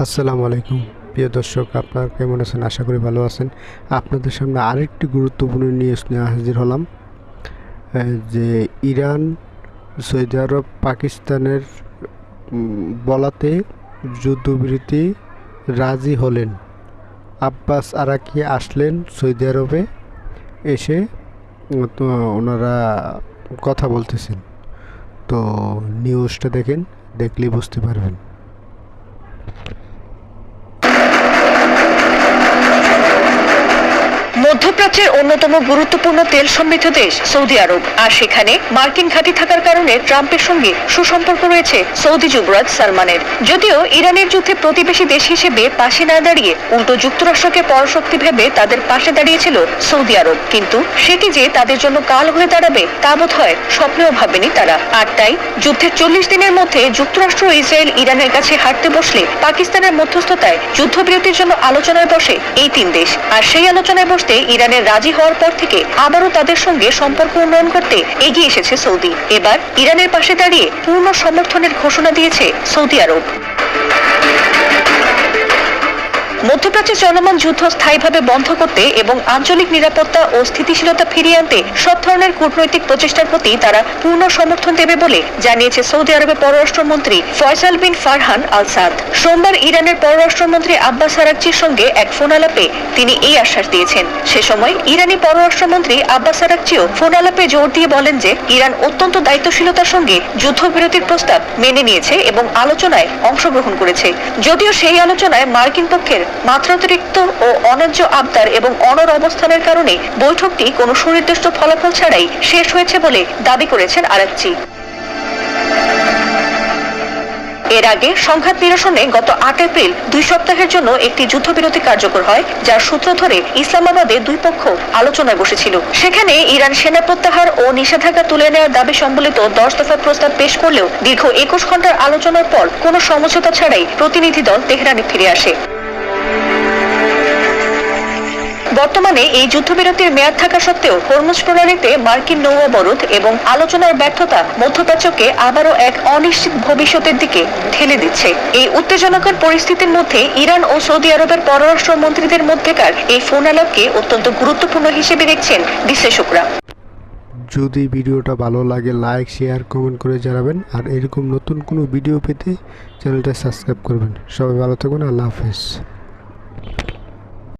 আসসালামু আলাইকুম প্রিয় দর্শক, আপনারা কেমন আছেন? আশা করি ভালো আছেন। আপনাদের সামনে আরেকটি গুরুত্বপূর্ণ নিউজ নিয়ে হাজির হলাম যে ইরান, সৌদি আরব, পাকিস্তানের বলাতে যুদ্ধবিরতি রাজি হলেন। আব্বাস আরাকি আসলেন সৌদি আরবে, এসে তো ওনারা কথা বলতেছেন। তো নিউজটা দেখেন, দেখলেই বুঝতে পারবেন। মধ্যপ্রাচ্যের অন্যতম গুরুত্বপূর্ণ তেল সমৃদ্ধ দেশ সৌদি আরব, আর সেখানে মার্কিন ঘাঁটি থাকার কারণে ট্রাম্পের সঙ্গে সুসম্পর্ক রয়েছে সৌদি যুবরাজ সালমানের। যদিও ইরানের যুদ্ধে প্রতিবেশী দেশ হিসেবে পাশে না দাঁড়িয়ে উল্টো যুক্তরাষ্ট্রকে পরাশক্তি ভেবে তাদের পাশে দাঁড়িয়েছিল সৌদি আরব, কিন্তু সেটি যে তাদের জন্য কাল হয়ে দাঁড়াবে তা বোধ হয় স্বপ্নেও ভাবেনি তারা। আর তাই যুদ্ধের 40 দিনের মধ্যে যুক্তরাষ্ট্র ও ইসরায়েল ইরানের কাছে হাঁটতে বসলে পাকিস্তানের মধ্যস্থতায় যুদ্ধবিরতির জন্য আলোচনায় বসে এই তিন দেশ। আর সেই আলোচনায় বসতে ইরানের রাজি হওয়ার পর থেকে আবারও তাদের সঙ্গে সম্পর্ক উন্নয়ন করতে এগিয়ে এসেছে সৌদি। এবার ইরানের পাশে দাঁড়িয়ে পূর্ণ সমর্থনের ঘোষণা দিয়েছে সৌদি আরব। মধ্যপ্রাচ্যে চলমান যুদ্ধ স্থায়ীভাবে বন্ধ করতে এবং আঞ্চলিক নিরাপত্তা ও স্থিতিশীলতা ফিরিয়ে আনতে সব ধরনের কূটনৈতিক প্রচেষ্টার প্রতি তারা পূর্ণ সমর্থন দেবে বলে জানিয়েছে সৌদি আরবের পররাষ্ট্রমন্ত্রী ফয়সাল বিন ফারহান আল সাদ। সোমবার ইরানের পররাষ্ট্রমন্ত্রী আব্বাস আরাকচির সঙ্গে এক ফোন আলাপে তিনি এই আশ্বাস দিয়েছেন। সে সময় ইরানি পররাষ্ট্রমন্ত্রী আব্বাস আরাকচিও ফোন আলাপে জোর দিয়ে বলেন যে ইরান অত্যন্ত দায়িত্বশীলতার সঙ্গে যুদ্ধবিরতির প্রস্তাব মেনে নিয়েছে এবং আলোচনায় অংশগ্রহণ করেছে। যদিও সেই আলোচনায় মার্কিন পক্ষের মাত্রাতিরিক্ত ও অন্যায্য আবদার এবং অনড় অবস্থানের কারণে বৈঠকটি কোনো সুনির্দিষ্ট ফলাফল ছাড়াই শেষ হয়েছে বলে দাবি করেছেন আরাকচি। এর আগে সংঘাত নিরসনে গত 8 এপ্রিল 2 সপ্তাহের জন্য একটি যুদ্ধবিরতি কার্যকর হয়, যার সূত্র ধরে ইসলামাবাদে দুই পক্ষ আলোচনায় বসেছিল। সেখানে ইরান সেনা প্রত্যাহার ও নিষেধাজ্ঞা তুলে নেওয়ার দাবি সম্বলিত 10 দফা প্রস্তাব পেশ করলেও দীর্ঘ 21 ঘন্টার আলোচনার পর কোনো সমঝোতা ছাড়াই প্রতিনিধি দল তেহরানে ফিরে আসে। বর্তমানে এই যুদ্ধবিরতির মেয়াদ থাকা সত্ত্বেও হরমুজ প্রণালীতে মার্কিন নৌ অবরোধ এবং আলোচনার ব্যর্থতা মধ্যপ্রাচ্যকে আবারও এক অনিশ্চিত ভবিষ্যতের দিকে ঠেলে দিচ্ছে। এই উত্তেজনাকর পরিস্থিতির মধ্যে ইরান ও সৌদি আরবের পররাষ্ট্র মন্ত্রীদের মধ্যেকার এই ফোন আলাপকে অত্যন্ত গুরুত্বপূর্ণ হিসেবে দেখছেন বিশ্লেষকরা। যদি ভিডিওটা ভালো লাগে লাইক, শেয়ার, কমেন্ট করে জানাবেন। আর এরকম নতুন কোনো ভিডিও পেতে চ্যানেলটা সাবস্ক্রাইব করবেন। সবাই ভালো থাকুন। আল্লাহ হাফেজ।